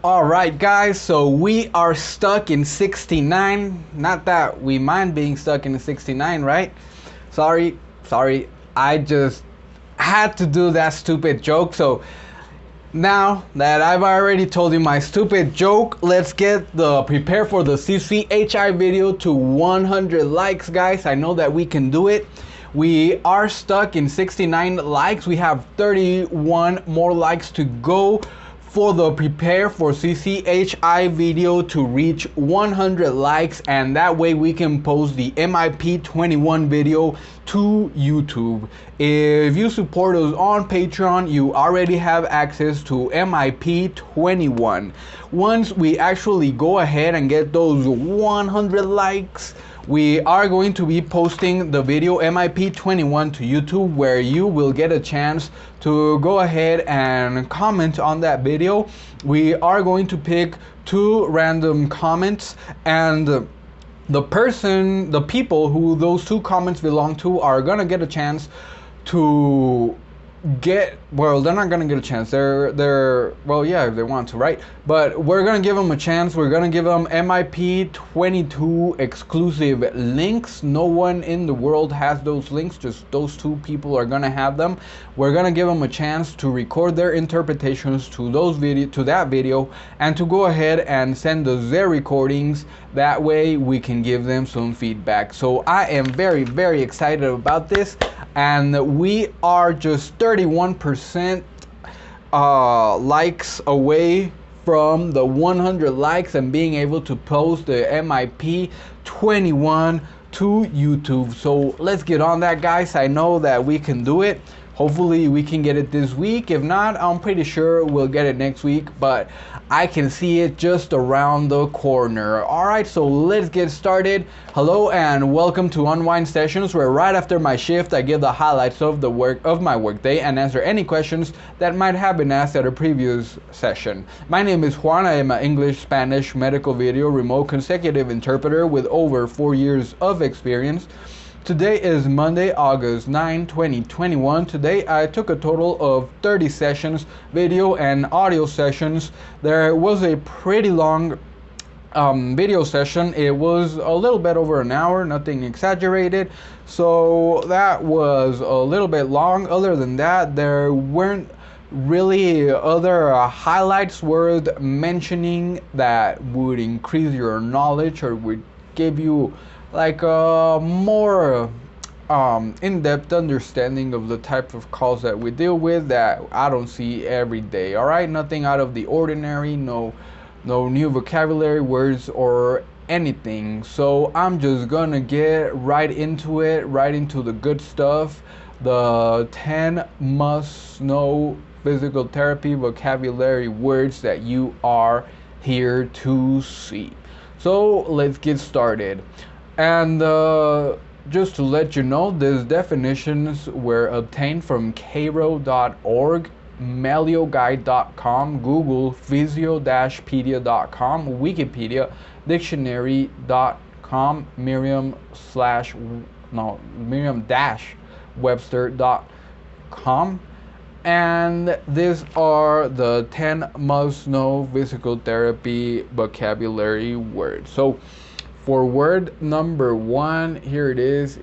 Alright guys, so we are stuck in 69. Not that we mind being stuck in 69, right? Sorry, I just had to do that stupid joke. So now that I've already told you my stupid joke, let's get the prepare for the CCHI video to 100 likes, guys. I know that we can do it. We are stuck in 69 likes. We have 31 more likes to go for the prepare for CCHI video to reach 100 likes, and that way we can post the MIP 21 video to YouTube. If you support us on Patreon, you already have access to MIP 21. Once we actually go ahead and get those 100 likes, we are going to be posting the video MIP 21 to YouTube, where you will get a chance to go ahead and comment on that video. We are going to pick 2 random comments, and the people who those 2 comments belong to are gonna get a chance to they're not gonna get a chance. They're well, yeah, if they want to, right? But we're gonna give them a chance. We're gonna give them MIP 22 exclusive links. No one in the world has those links. Just those 2 people are gonna have them. We're gonna give them a chance to record their interpretations to that video, and to go ahead and send us their recordings. That way we can give them some feedback. So I am very, very excited about this, and we are just 31% likes away from the 100 likes and being able to post the MIP 21 to YouTube. So let's get on that, guys. I know that we can do it. Hopefully we can get it this week. If not, I'm pretty sure we'll get it next week, but I can see it just around the corner. Alright, so let's get started. Hello and welcome to Unwind Sessions, where right after my shift I give the highlights of my workday and answer any questions that might have been asked at a previous session. My name is Juan. I am an English, Spanish, medical video, remote consecutive interpreter with over 4 years of experience. Today is Monday, August 9, 2021. Today I took a total of 30 sessions, video and audio sessions. There was a pretty long video session. It was a little bit over an hour, nothing exaggerated. So that was a little bit long. Other than that, there weren't really other highlights worth mentioning that would increase your knowledge or would give you like a more in-depth understanding of the type of calls that we deal with that I don't see every day. Alright, nothing out of the ordinary, no new vocabulary words or anything. So I'm just gonna get right into it, right into the good stuff. The 10 must-know physical therapy vocabulary words that you are here to see. So let's get started. And just to let you know, these definitions were obtained from cairo.org, melioguide.com, Google, physio-pedia.com, Wikipedia, dictionary.com, Merriam-Webster.com. And these are the 10 must-know physical therapy vocabulary words. So for word number 1, here it is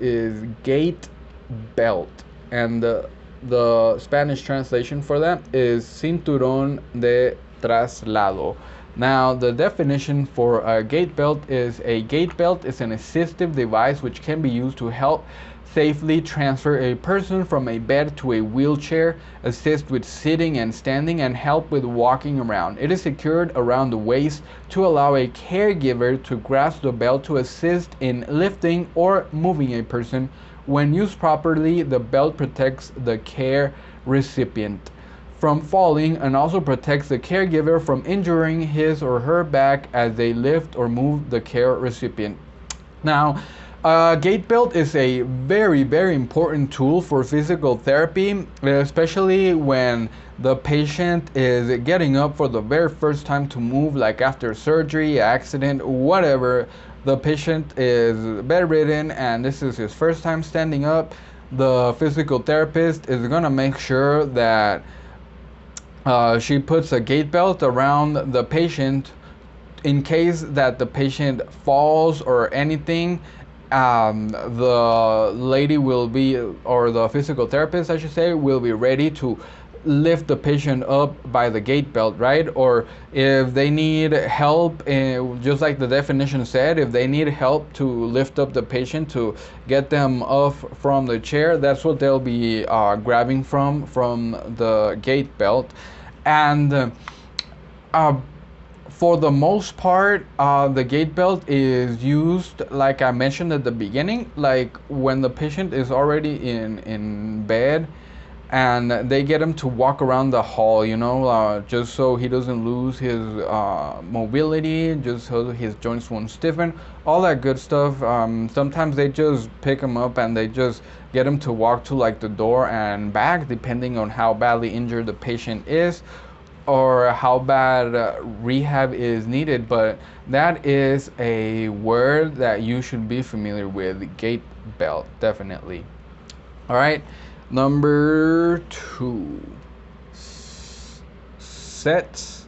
gait belt, and the Spanish translation for that is cinturón de traslado. Now the definition for a gait belt is an assistive device which can be used to help safely transfer a person from a bed to a wheelchair, assist with sitting and standing, and help with walking around. It is secured around the waist to allow a caregiver to grasp the belt to assist in lifting or moving a person. When used properly, the belt protects the care recipient from falling and also protects the caregiver from injuring his or her back as they lift or move the care recipient. Now, gait belt is a very, very important tool for physical therapy, especially when the patient is getting up for the very first time to move, like after surgery, accident, whatever. The patient is bedridden and this is his first time standing up. The physical therapist is going to make sure that She puts a gait belt around the patient in case that the patient falls or anything. The lady will be, or the physical therapist, I should say, will be ready to lift the patient up by the gait belt, right? Or if they need help, just like the definition said, if they need help to lift up the patient to get them off from the chair, that's what they'll be grabbing from the gait belt. And for the most part, the gait belt is used, like I mentioned at the beginning, like when the patient is already in bed and they get him to walk around the hall, just so he doesn't lose his mobility, just so his joints won't stiffen, all that good stuff. Sometimes they just pick him up and they just get him to walk to like the door and back, depending on how badly injured the patient is or how bad rehab is needed. But that is a word that you should be familiar with, gait belt, definitely. All right, number 2, sets,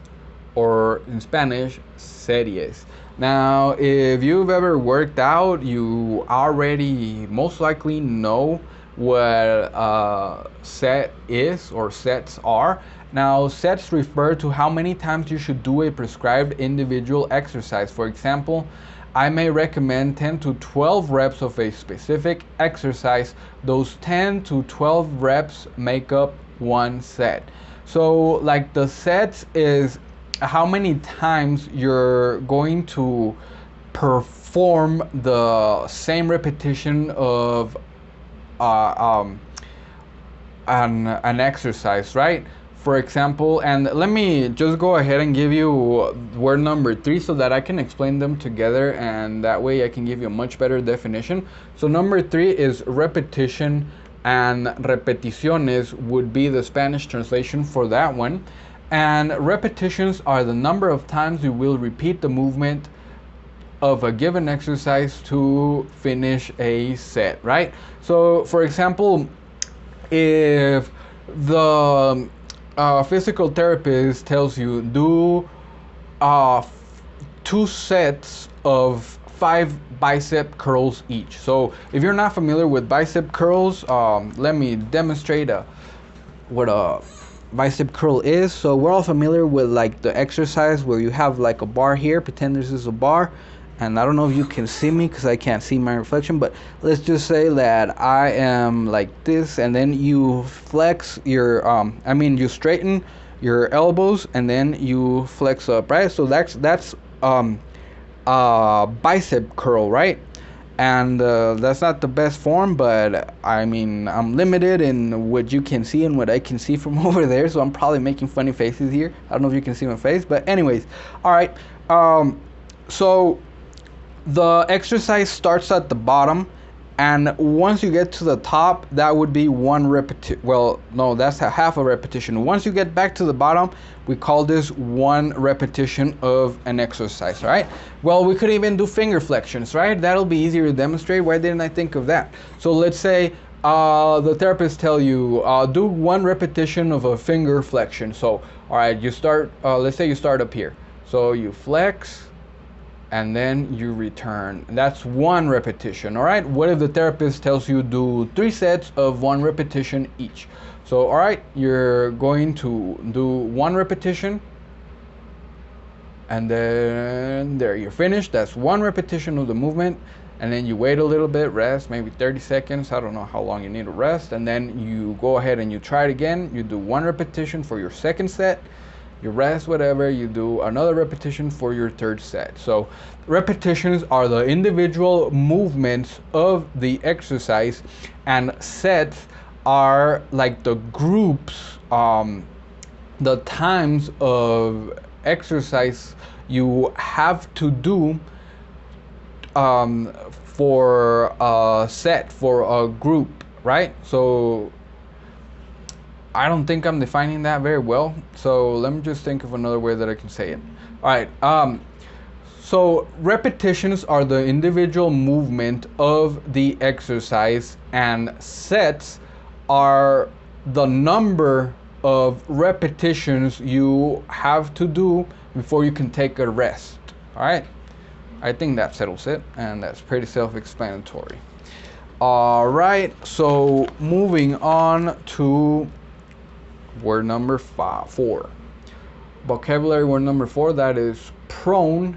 or in Spanish, series. Now, if you've ever worked out, you already most likely know what set is or sets are. Now, sets refer to how many times you should do a prescribed individual exercise. For example, I may recommend 10 to 12 reps of a specific exercise. Those 10 to 12 reps make up one set. So, like, the sets is how many times you're going to perform the same repetition of an exercise, right? For example, and let me just go ahead and give you word number 3 so that I can explain them together, and that way I can give you a much better definition. So number 3 is repetition, and repeticiones would be the Spanish translation for that one. And repetitions are the number of times you will repeat the movement of a given exercise to finish a set, right? So for example, if the physical therapist tells you do 2 sets of 5 bicep curls each. So if you're not familiar with bicep curls, let me demonstrate what a bicep curl is. So we're all familiar with like the exercise where you have like a bar here. Pretend this is a bar, and I don't know if you can see me because I can't see my reflection, but let's just say that I am like this, and then you flex your you straighten your elbows and then you flex up, right? So that's bicep curl, right? And that's not the best form, but I mean, I'm limited in what you can see and what I can see from over there, so I'm probably making funny faces here. I don't know if you can see my face, but anyways, all right. So the exercise starts at the bottom, and once you get to the top, that would be one repetition. Well, no, that's half a repetition. Once you get back to the bottom, we call this one repetition of an exercise, right? Well, we could even do finger flexions, right? That'll be easier to demonstrate. Why didn't I think of that? So let's say the therapist tell you do 1 repetition of a finger flexion. So all right, you start, let's say you start up here. So you flex and then you return. That's 1 repetition, all right? What if the therapist tells you do 3 sets of 1 repetition each? So, all right, you're going to do 1 repetition, and then there, you're finished. That's 1 repetition of the movement, and then you wait a little bit, rest, maybe 30 seconds. I don't know how long you need to rest, and then you go ahead and you try it again. You do 1 repetition for your second set, you rest, whatever, you do another repetition for your third set. So repetitions are the individual movements of the exercise, and sets are like the groups, the times of exercise you have to do for a set, for a group, right? So I don't think I'm defining that very well, so let me just think of another way that I can say it. All right, so repetitions are the individual movement of the exercise, and sets are the number of repetitions you have to do before you can take a rest. All right, I think that settles it, and that's pretty self-explanatory. All right, so moving on to word number 4. Vocabulary word number 4, that is prone,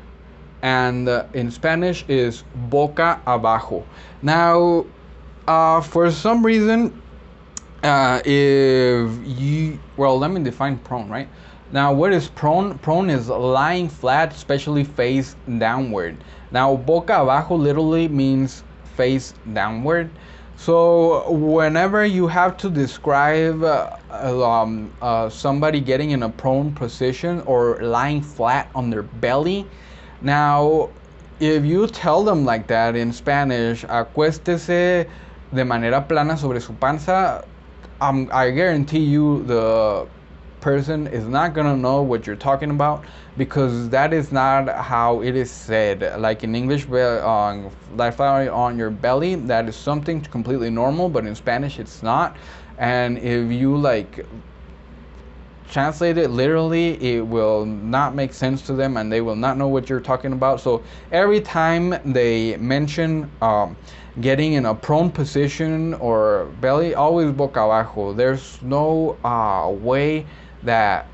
and in Spanish is boca abajo. Now, for some reason, let me define prone, right? Now, what is prone? Prone is lying flat, especially face downward. Now, boca abajo literally means face downward. So whenever you have to describe somebody getting in a prone position or lying flat on their belly, now if you tell them like that in Spanish, acuéstese de manera plana sobre su panza, I guarantee you the person is not gonna know what you're talking about, because that is not how it is said. Like in English, lie flat on your belly, that is something completely normal, but in Spanish it's not. And if you like translate it literally, it will not make sense to them, and they will not know what you're talking about. So every time they mention getting in a prone position or belly, always boca abajo. There's no way that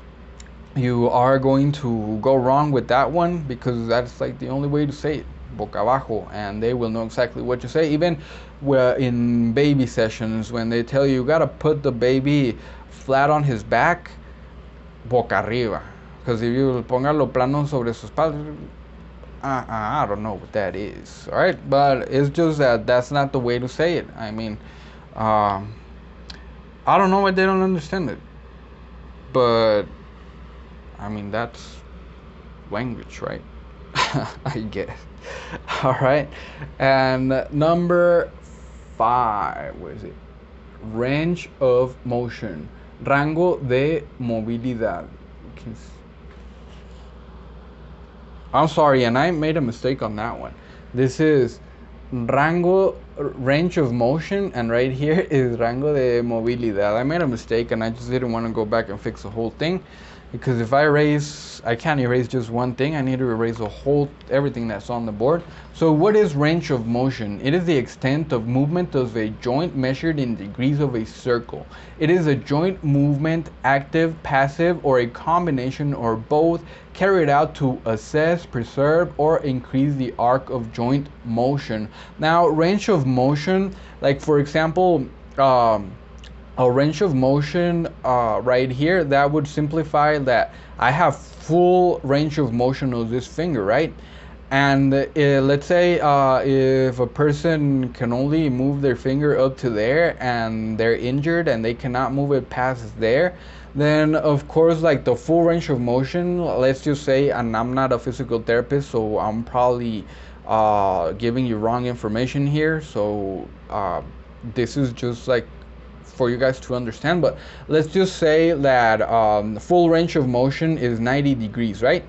you are going to go wrong with that one, because that's like the only way to say it, boca abajo, and they will know exactly what to say. Even in baby sessions, when they tell you gotta put the baby flat on his back, boca arriba, because if you póngalo plano sobre su espalda, I don't know what that is. All right, but it's just that that's not the way to say it. I mean, I don't know why they don't understand it, but I mean, that's language, right? I guess. All right, and number 5, where is it? Range of motion, rango de movilidad. I'm sorry, and I made a mistake on that one. This is range of motion, and right here is rango de movilidad. I made a mistake, and I just didn't want to go back and fix the whole thing, because if I can't erase just one thing. I need to erase everything that's on the board. So what is range of motion? It is the extent of movement of a joint measured in degrees of a circle. It is a joint movement, active, passive, or a combination or both, carried out to assess, preserve, or increase the arc of joint motion. Now, range of motion, like for example, a range of motion right here, that would simplify that I have full range of motion of this finger, right? And let's say if a person can only move their finger up to there and they're injured and they cannot move it past there, then of course, like the full range of motion, let's just say, and I'm not a physical therapist, so I'm probably giving you wrong information here, so this is just like for you guys to understand, but let's just say that full range of motion is 90 degrees, right?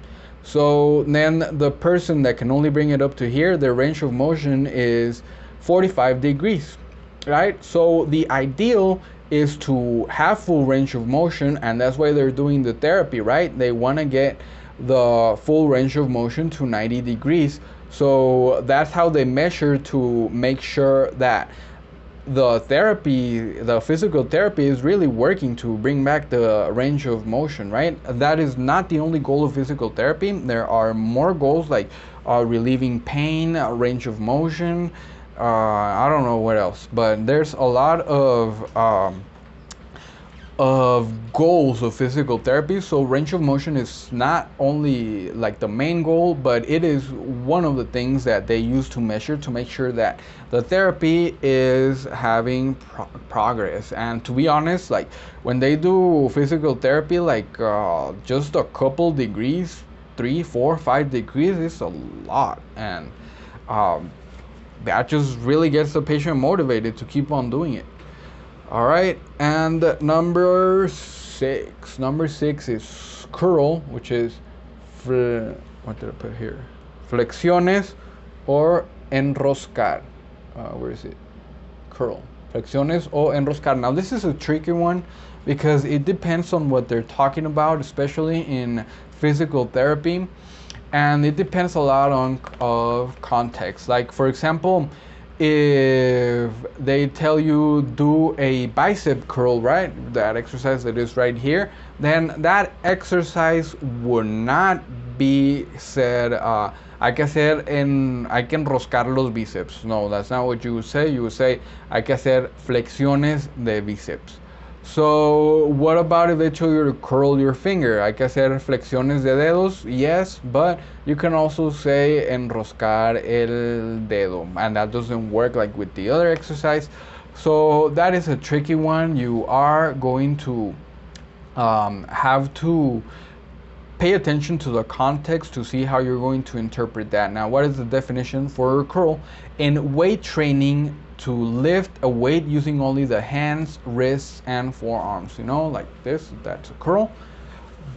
So then the person that can only bring it up to here, their range of motion is 45 degrees, right? So the ideal is to have full range of motion, and that's why they're doing the therapy, right? They want to get the full range of motion to 90 degrees. So that's how they measure to make sure that the physical therapy is really working to bring back the range of motion, right? That is not the only goal of physical therapy. There are more goals, like relieving pain, range of motion, I don't know what else, but there's a lot of goals of physical therapy. So range of motion is not only like the main goal, but it is one of the things that they use to measure, to make sure that the therapy is having progress. And to be honest, like when they do physical therapy, like just a couple degrees, 3, 4, 5 degrees is a lot, and that just really gets the patient motivated to keep on doing it. All right, and number 6. Number 6 is curl, which is what did I put here? Flexiones or enroscar. Where is it? Curl. flexiones o enroscar. Now this is a tricky one because it depends on what they're talking about, especially in physical therapy, and it depends a lot on of context. Like for example, if they tell you do a bicep curl, right, that exercise that is right here, then that exercise would not be said hay que enroscar los bíceps. No, that's not what you would say. You would say hay que hacer flexiones de bíceps. So what about if they tell you to curl your finger? Hay que hacer flexiones de dedos, yes, but you can also say enroscar el dedo, and that doesn't work like with the other exercise. So that is a tricky one. You are going to have to pay attention to the context to see how you're going to interpret that. Now, what is the definition for a curl? In weight training, to lift a weight using only the hands, wrists, and forearms. You know, like this, that's a curl.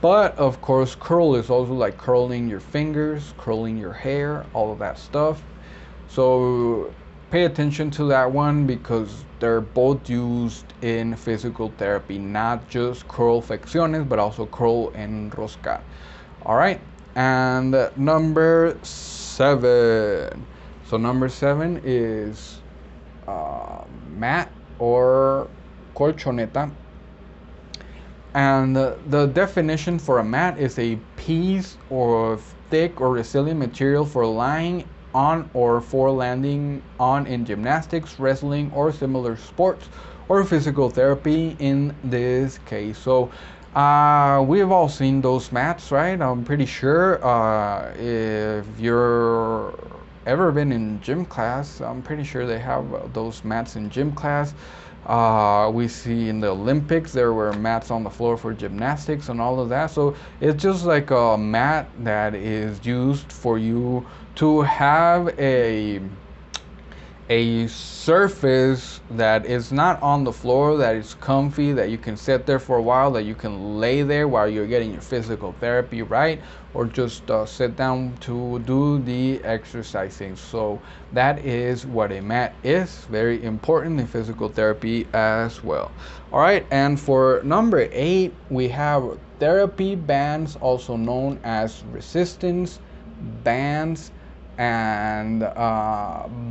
But of course, curl is also like curling your fingers, curling your hair, all of that stuff. So pay attention to that one because they're both used in physical therapy, not just curl flexiones, but also curl enroscar. All right, and number 7. So number 7 is mat or colchoneta. And the definition for a mat is a piece of thick or resilient material for lying on or for landing on in gymnastics, wrestling, or similar sports, or physical therapy in this case. So we've all seen those mats, right? I'm pretty sure if you're ever been in gym class, I'm pretty sure they have those mats in gym class. We see in the Olympics there were mats on the floor for gymnastics and all of that. So it's just like a mat that is used for you to have a surface that is not on the floor, that is comfy, that you can sit there for a while, that you can lay there while you're getting your physical therapy, right? Or just sit down to do the exercising. So that is what a mat is. Very important in physical therapy as well. All right, and for number 8, we have therapy bands, also known as resistance bands, and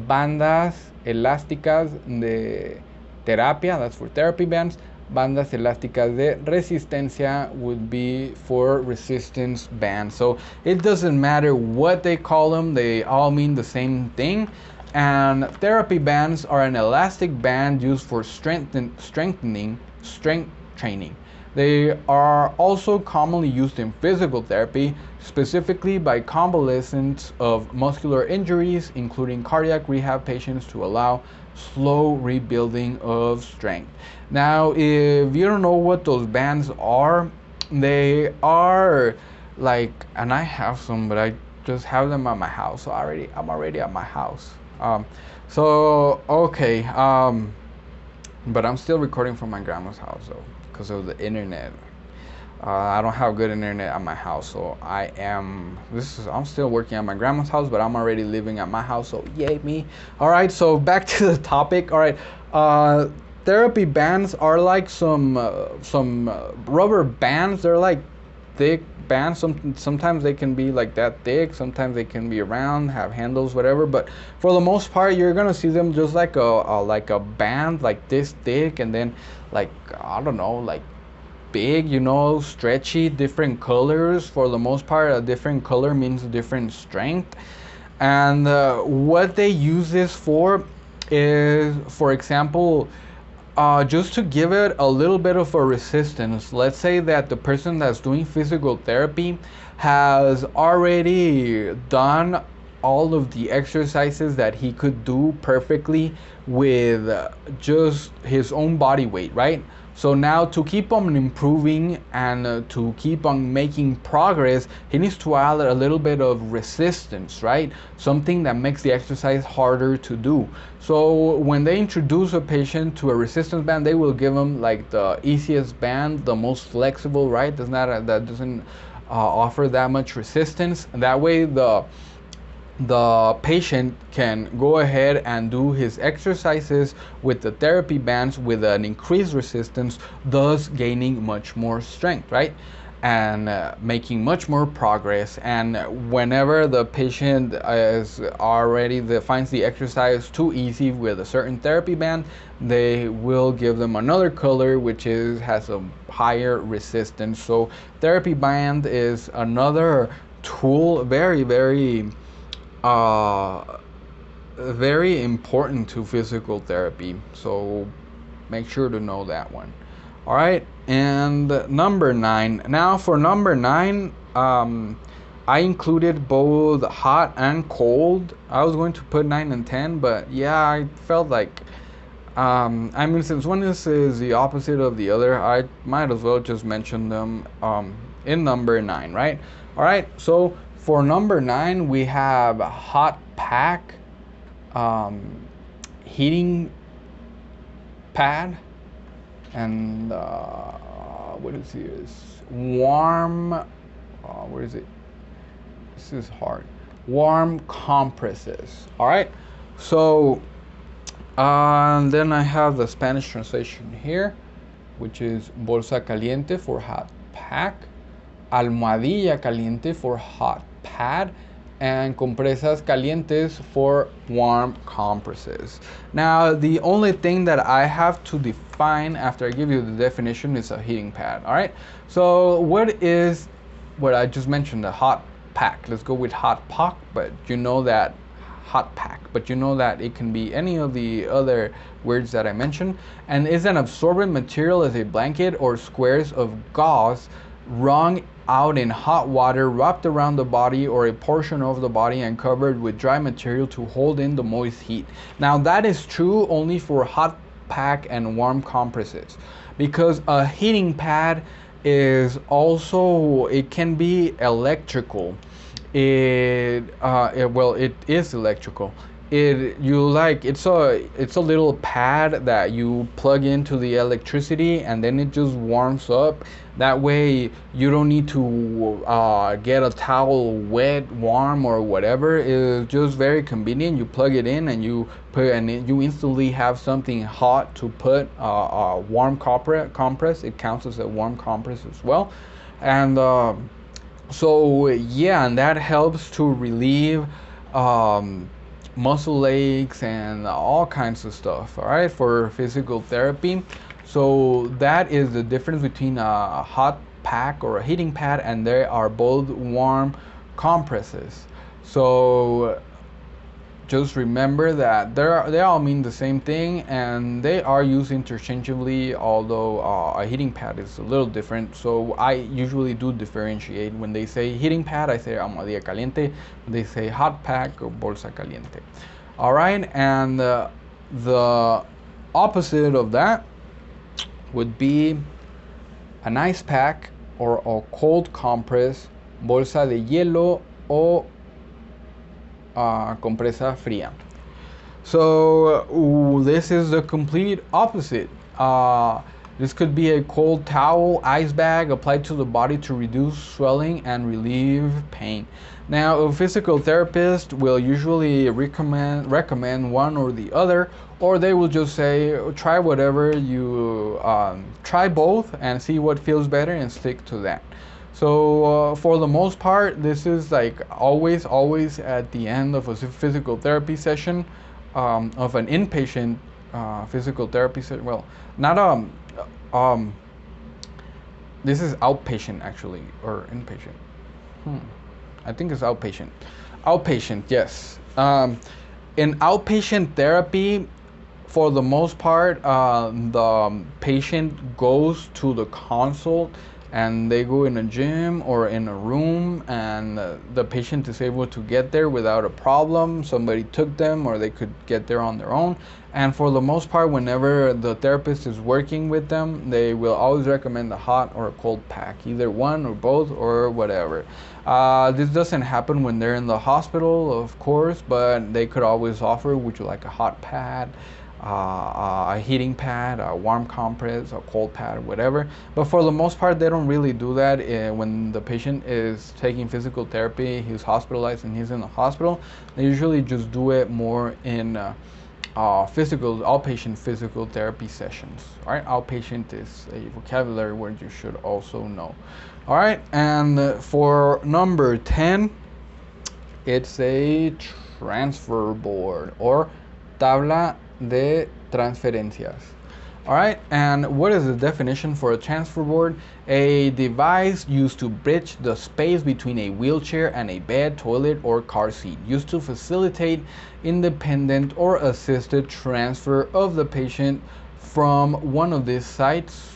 bandas elásticas de terapia, that's for therapy bands. Bandas elásticas de resistencia would be for resistance bands. So it doesn't matter what they call them, they all mean the same thing. And therapy bands are an elastic band used for strength training. They are also commonly used in physical therapy, specifically by convalescents of muscular injuries, including cardiac rehab patients, to allow slow rebuilding of strength. Now, if you don't know what those bands are, they are like, and I have some, but I just have them at my house. So I'm already at my house. Okay. But I'm still recording from my grandma's house though, because of the internet. I don't have good internet at my house, so I'm still working at my grandma's house, but I'm already living at my house, so yay me. All right, so back to the topic. All right, therapy bands are like some rubber bands. They're like thick bands. Sometimes they can be like that thick, sometimes they can be round, have handles, whatever, but for the most part you're gonna see them just like a band like this thick, and then like, I don't know, like big, you know, stretchy, different colors. For the most part, a different color means a different strength. And what they use this for is, for example, just to give it a little bit of a resistance. Let's say that the person that's doing physical therapy has already done all of the exercises that he could do perfectly with just his own body weight, right? So now to keep on improving and to keep on making progress, he needs to add a little bit of resistance, right? Something that makes the exercise harder to do. So when they introduce a patient to a resistance band, they will give them like the easiest band, the most flexible, right? That doesn't offer that much resistance. And that way the patient can go ahead and do his exercises with the therapy bands with an increased resistance, thus gaining much more strength, right? And making much more progress. And whenever the patient is already finds the exercise too easy with a certain therapy band, they will give them another color which has a higher resistance. So therapy band is another tool, uh, very important to physical therapy. So make sure to know that one. All right, and number 9. Now for number 9, I included both hot and cold. I was going to put 9 and 10, but yeah, I felt like, I mean, since one is the opposite of the other, I might as well just mention them in number 9, right? All right, so for number 9, we have hot pack, heating pad, and what is this? Warm, where is it? This is hard. Warm compresses. All right, so then I have the Spanish translation here, which is bolsa caliente for hot pack, almohadilla caliente for hot pad, and compresas calientes for warm compresses. Now, the only thing that I have to define after I give you the definition is a heating pad. All right, so what is what I just mentioned, the hot pack? Let's go with hot pack, but you know that it can be any of the other words that I mentioned, and is an absorbent material as a blanket or squares of gauze wrung out in hot water, wrapped around the body or a portion of the body, and covered with dry material to hold in the moist heat. Now that is true only for hot pack and warm compresses, because a heating pad is also, it can be electrical. It is electrical. It's a little pad that you plug into the electricity, and then it just warms up. That way you don't need to get a towel wet, warm, or whatever. It's just very convenient. You plug it in and you instantly have something hot to put a warm compress. It counts as a warm compress as well. And so yeah, and that helps to relieve muscle aches and all kinds of stuff, all right, for physical therapy. So that is the difference between a hot pack or a heating pad, and they are both warm compresses. So just remember that they all mean the same thing, and they are used interchangeably, although a heating pad is a little different. So I usually do differentiate. When they say heating pad, I say almohadilla caliente. When they say hot pack, or bolsa caliente. All right, and the opposite of that would be an ice pack or a cold compress, bolsa de hielo, o compresa fría. So this is the complete opposite. This could be a cold towel, ice bag applied to the body to reduce swelling and relieve pain. Now, a physical therapist will usually recommend one or the other, or they will just say, try whatever you try both and see what feels better and stick to that. So for the most part, this is like always at the end of a physical therapy session, of an inpatient physical therapy session. Well, not this is outpatient actually, or inpatient. I think it's outpatient. Outpatient, yes. In outpatient therapy, for the most part, the patient goes to the consult, and they go in a gym or in a room, and the patient is able to get there without a problem. Somebody took them, or they could get there on their own. And for the most part, whenever the therapist is working with them, they will always recommend a hot or a cold pack, either one or both or whatever. This doesn't happen when they're in the hospital, of course, but they could always offer, would you like a hot pad? a heating pad, a warm compress, a cold pad, whatever. But for the most part, they don't really do that when the patient is taking physical therapy, he's hospitalized and he's in the hospital. They usually just do it more in outpatient physical therapy sessions. All right, outpatient is a vocabulary word you should also know. All right, and for number 10, it's a transfer board or tabla de transferencias. All right, and what is the definition for a transfer board? A device used to bridge the space between a wheelchair and a bed, toilet, or car seat, used to facilitate independent or assisted transfer of the patient from one of these sites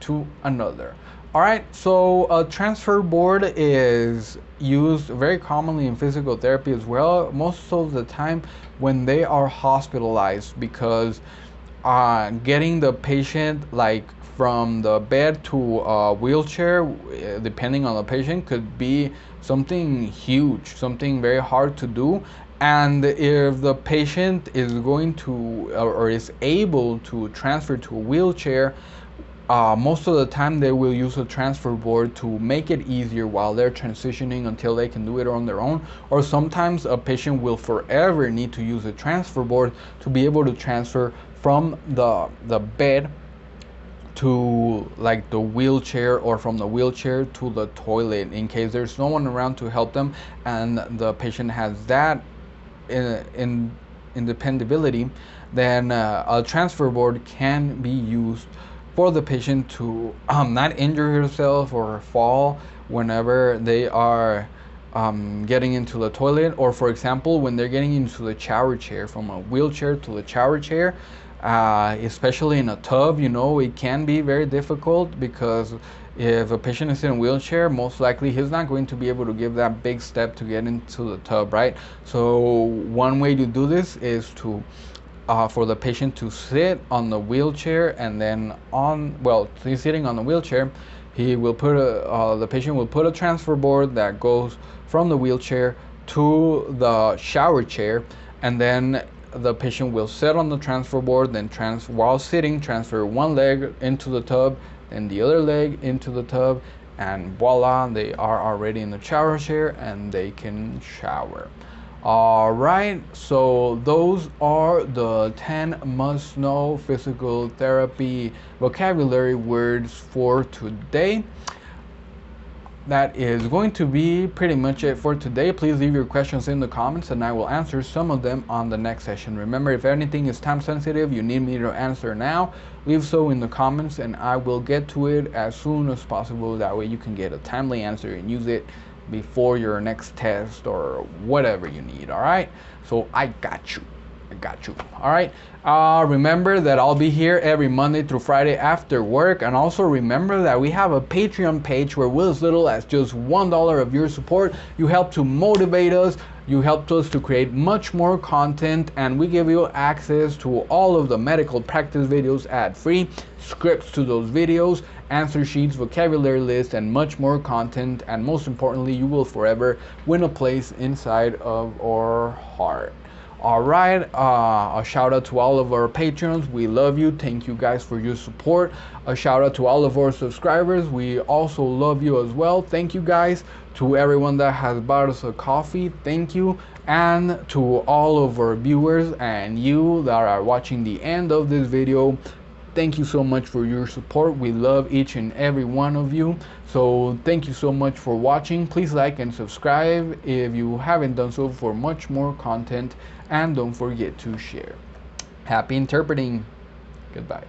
to another. All right, so a transfer board is used very commonly in physical therapy as well, most of the time when they are hospitalized, because getting the patient like from the bed to a wheelchair, depending on the patient, could be something huge, something very hard to do. And if the patient is going to or is able to transfer to a wheelchair, most of the time they will use a transfer board to make it easier while they're transitioning until they can do it on their own. Or sometimes a patient will forever need to use a transfer board to be able to transfer from the bed to like the wheelchair, or from the wheelchair to the toilet, in case there's no one around to help them and the patient has that in independability. Then a transfer board can be used for the patient to not injure herself or fall whenever they are getting into the toilet, or for example when they're getting into the shower chair, from a wheelchair to the shower chair, especially in a tub. You know, it can be very difficult because if a patient is in a wheelchair, most likely he's not going to be able to give that big step to get into the tub, right? So one way to do this is to for the patient to sit on the wheelchair, and then he's sitting on the wheelchair, he will put the patient will put a transfer board that goes from the wheelchair to the shower chair, and then the patient will sit on the transfer board, then while sitting, transfer one leg into the tub and the other leg into the tub, and voila, they are already in the shower chair and they can shower. All right, so those are the 10 must-know physical therapy vocabulary words for today. That is going to be pretty much it for today. Please leave your questions in the comments and I will answer some of them on the next session. Remember, if anything is time sensitive, you need me to answer now, leave so in the comments and I will get to it as soon as possible. That way you can get a timely answer and use it before your next test or whatever you need. All right, so I got you. All right, remember that I'll be here every Monday through Friday after work, and also remember that we have a Patreon page where with as little as just $1 of your support, you help to motivate us, you helped us to create much more content, and we give you access to all of the medical practice videos ad-free, scripts to those videos, answer sheets, vocabulary lists, and much more content. And most importantly, you will forever win a place inside of our heart. All right, a shout out to all of our patrons. We love you. Thank you guys for your support. A shout out to all of our subscribers. We also love you as well. Thank you guys. To everyone that has bought us a coffee, thank you. And to all of our viewers and you that are watching the end of this video, thank you so much for your support. We love each and every one of you. So thank you so much for watching. Please like and subscribe if you haven't done so for much more content. And don't forget to share. Happy interpreting. Goodbye.